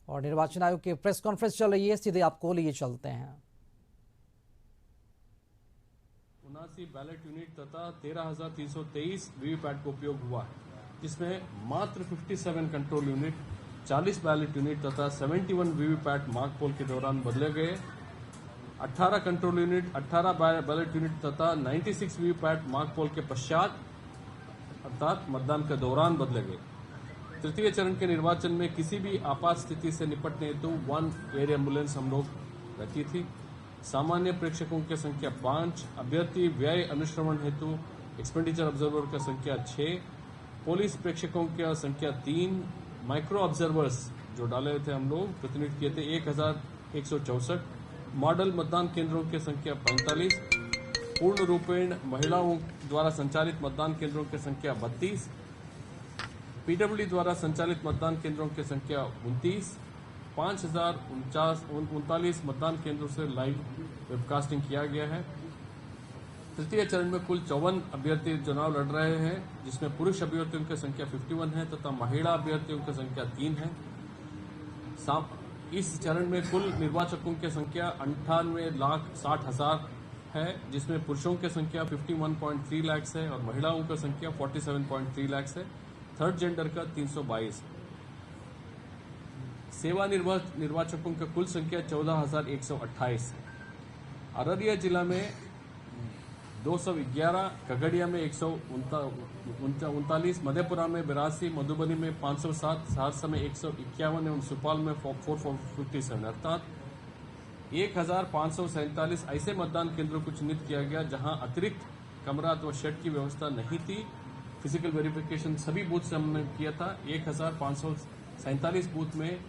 और निर्वाचन आयोग की प्रेस कॉन्फ्रेंस चल रही है, सीधे आपको लिए चलते हैं। 79 बैलेट यूनिट तथा 13,323 वीवीपैट का उपयोग हुआ है, जिसमें मात्र 57 कंट्रोल यूनिट, 40 बैलेट यूनिट तथा 71 वीवीपैट मॉक पोल के दौरान बदले गए। 18 कंट्रोल यूनिट, 18 बैलेट यूनिट तथा 96 वीवीपैट मॉक पोल के पश्चात अर्थात मतदान के दौरान बदले गए। तृतीय चरण के निर्वाचन में किसी भी आपात स्थिति से निपटने हेतु 1 एयर एम्बुलेंस हम लोग रखी थी। सामान्य प्रेक्षकों की संख्या 5, अभ्यर्थी व्यय अनुश्रवण हेतु एक्सपेंडिचर ऑब्जर्वर की संख्या 6, पुलिस प्रेक्षकों की संख्या 3, माइक्रो ऑब्जर्वर्स जो डाले थे हम लोग प्रतिनिधित्व किए थे 1164, मॉडल मतदान केंद्रों की संख्या 45, पूर्ण रूपेण महिलाओं द्वारा संचालित मतदान केंद्रों की संख्या 32, पीडब्ल्यूडी द्वारा संचालित मतदान केंद्रों की संख्या 29, 5,039 मतदान केंद्रों से लाइव वेबकास्टिंग किया गया है। तृतीय चरण में कुल 54 अभ्यर्थी चुनाव लड़ रहे हैं, जिसमें पुरुष अभ्यर्थियों की संख्या 51 है तथा महिला अभ्यर्थियों की संख्या 3 है। इस चरण में कुल निर्वाचकों की संख्या 98,60,000 है, जिसमें पुरुषों की संख्या 51.3 लाख है और महिलाओं की संख्या 47.3 लाख है। थर्ड जेंडर का 322। सेवा निर्वाचकों की कुल संख्या 14,128 है। अररिया जिला में 211, खगड़िया में 139, मधेपुरा में 82, मधुबनी में 507, सहरसा में 151 एवं सुपौल में 457 अर्थात 1,547 ऐसे मतदान केंद्रों को चिन्हित किया गया जहां अतिरिक्त कमरा अथवा शेड की व्यवस्था नहीं थी। फिजिकल वेरिफिकेशन सभी बूथ से हमने किया था। 1,547 बूथ में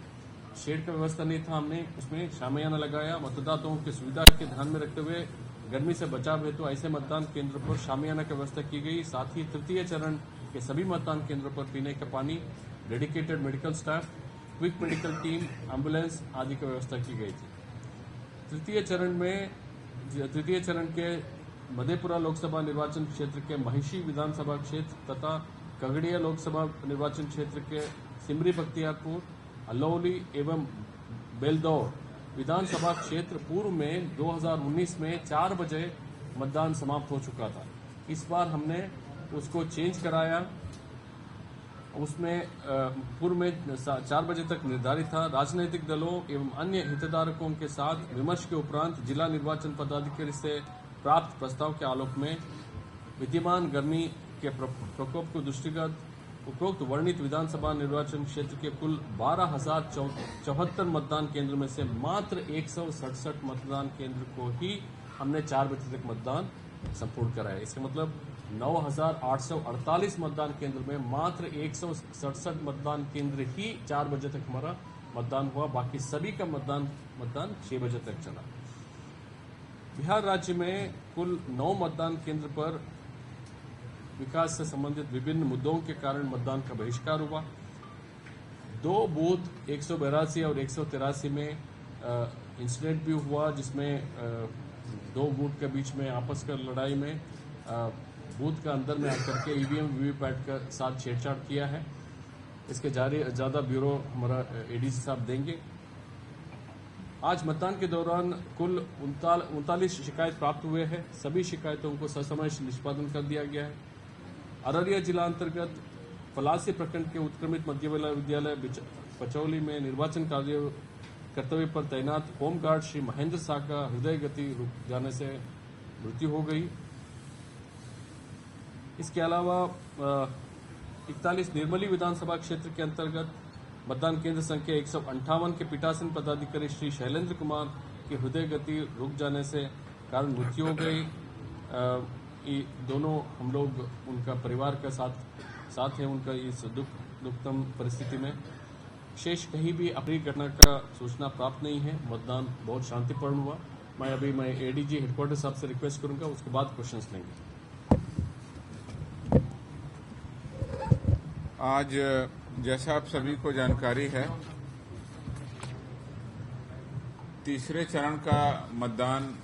शेड का व्यवस्था नहीं था, हमने उसमें शामियाना लगाया। मतदाताओं की सुविधा के ध्यान में रखते हुए गर्मी से बचाव हेतु ऐसे मतदान केंद्रों पर शामियाना की व्यवस्था की गई। साथ ही तृतीय चरण के सभी मतदान केंद्रों पर पीने का पानी, dedicated medical staff, quick medical team, ambulance आदि की व्यवस्था की गई थी। तृतीय चरण के मधेपुरा लोकसभा निर्वाचन क्षेत्र के महिषी विधानसभा क्षेत्र तथा खगड़िया लोकसभा निर्वाचन क्षेत्र के सिमरी बख्तियारपुर, अलौली एवं बेलदौर विधानसभा क्षेत्र पूर्व में 2019 में 4 बजे मतदान समाप्त हो चुका था। इस बार हमने उसको चेंज कराया, उसमें पूर्व में 4 बजे तक निर्धारित था। राजनीतिक दलों एवं अन्य हितधारकों के साथ विमर्श के उपरांत जिला निर्वाचन पदाधिकारी से प्राप्त प्रस्ताव के आलोक में विद्यमान गर्मी के प्रकोप को दृष्टिगत उपरोक्त वर्णित विधानसभा निर्वाचन क्षेत्र के कुल 12,074 मतदान केंद्र में से मात्र 167 मतदान केंद्र को ही हमने 4 बजे तक मतदान संपूर्ण कराया। इसका मतलब 9,848 मतदान केंद्र में मात्र 167 मतदान केंद्र ही 4 बजे तक हमारा मतदान हुआ। बाकी सभी का मतदान 6 बजे तक चला। बिहार राज्य में कुल 9 मतदान केंद्र पर विकास से संबंधित विभिन्न मुद्दों के कारण मतदान का बहिष्कार हुआ। 2 बूथ 182 और 183 में इंसिडेंट भी हुआ, जिसमें 2 बूथ के बीच में आपस का लड़ाई में बूथ का अंदर में आकर के ईवीएम वीवीपैट का साथ छेड़छाड़ किया है। इसके ज़्यादा ब्यूरो हमारा एडीसी साहब देंगे। आज मतदान के दौरान कुल 39 शिकायत प्राप्त हुए हैं। सभी शिकायतों को ससमय निष्पादन कर दिया गया है। अररिया जिला अंतर्गत पलासी प्रखंड के उत्क्रमित मध्य विद्यालय पचौली में निर्वाचन कर्तव्य पर तैनात होमगार्ड श्री महेंद्र शाह का हृदय गति रुक जाने से मृत्यु हो गई। इसके अलावा 41 निर्मली विधानसभा क्षेत्र के अंतर्गत मतदान केंद्र संख्या 158 के पीठासीन पदाधिकारी श्री शैलेंद्र कुमार की हृदय गति रुक जाने से कारण मृत्यु हो गई। दोनों हम लोग उनका परिवार का साथ है उनका इस दुखतम परिस्थिति में। शेष कहीं भी अप्रिय घटना का सूचना प्राप्त नहीं है। मतदान बहुत शांतिपूर्ण हुआ। मैं एडीजी हेडक्वार्टर साहब से रिक्वेस्ट करूंगा, उसके बाद क्वेश्चंस लेंगे। आज जैसा आप सभी को जानकारी है, तीसरे चरण का मतदान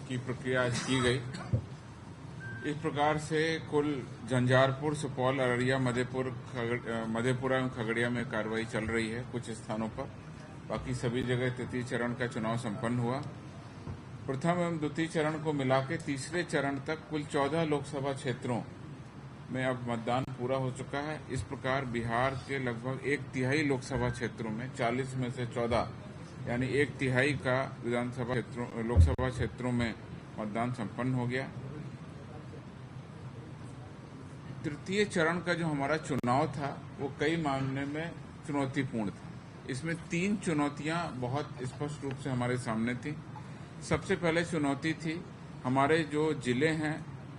की प्रक्रिया आज की गई। इस प्रकार से कुल झंझारपुर, सुपौल, अररिया, मधेपुरा एवं खगड़िया में कार्रवाई चल रही है कुछ स्थानों पर। बाकी सभी जगह तृतीय चरण का चुनाव संपन्न हुआ। प्रथम एवं द्वितीय चरण को मिला के तीसरे चरण तक कुल 14 लोकसभा क्षेत्रों में अब मतदान पूरा हो चुका है। इस प्रकार बिहार के लगभग 1/3 लोकसभा क्षेत्रों में 40 में से 14 यानी 1/3 का लोकसभा क्षेत्रों में मतदान संपन्न हो गया। तृतीय चरण का जो हमारा चुनाव था वो कई मामले में चुनौतीपूर्ण था। इसमें 3 चुनौतियां बहुत स्पष्ट रूप से हमारे सामने थी। सबसे पहले चुनौती थी हमारे जो जिले हैं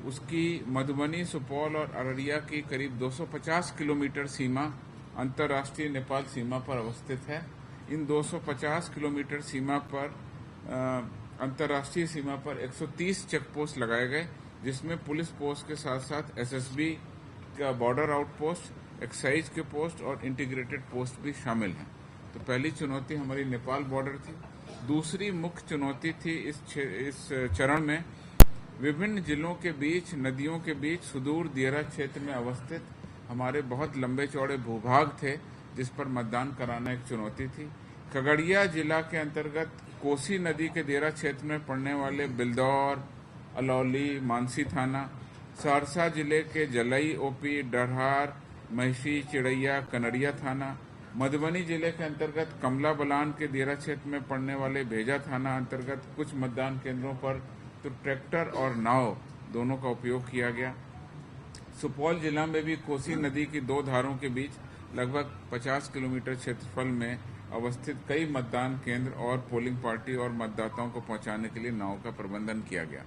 उसकी मधुबनी, सुपौल और अररिया की करीब 250 किलोमीटर सीमा अंतर्राष्ट्रीय नेपाल सीमा पर अवस्थित है। इन 250 किलोमीटर सीमा पर अंतर्राष्ट्रीय सीमा पर 130 चेकपोस्ट लगाए गए, जिसमें पुलिस पोस्ट के साथ साथ एसएसबी का बॉर्डर आउटपोस्ट, एक्साइज के पोस्ट और इंटीग्रेटेड पोस्ट भी शामिल हैं। तो पहली चुनौती हमारी नेपाल बॉर्डर थी। दूसरी मुख्य चुनौती थी इस चरण में विभिन्न जिलों के बीच, नदियों के बीच सुदूर दियारा क्षेत्र में अवस्थित हमारे बहुत लंबे चौड़े भूभाग थे, जिस पर मतदान कराना एक चुनौती थी। खगड़िया जिला के अंतर्गत कोसी नदी के दियारा क्षेत्र में पड़ने वाले बिल्दौर, अलौली, मानसी थाना, सहरसा जिले के जलई ओपी, डरहार, महिषी, चिड़ैया, कनड़िया थाना, मधुबनी जिले के अंतर्गत कमला बलान के दियारा क्षेत्र में पड़ने वाले भेजा थाना अंतर्गत कुछ मतदान केंद्रों पर तो ट्रैक्टर और नाव दोनों का उपयोग किया गया। सुपौल जिला में भी कोसी नदी की 2 धारों के बीच लगभग 50 किलोमीटर क्षेत्रफल में अवस्थित कई मतदान केंद्र और पोलिंग पार्टी और मतदाताओं को पहुंचाने के लिए नाव का प्रबंधन किया गया।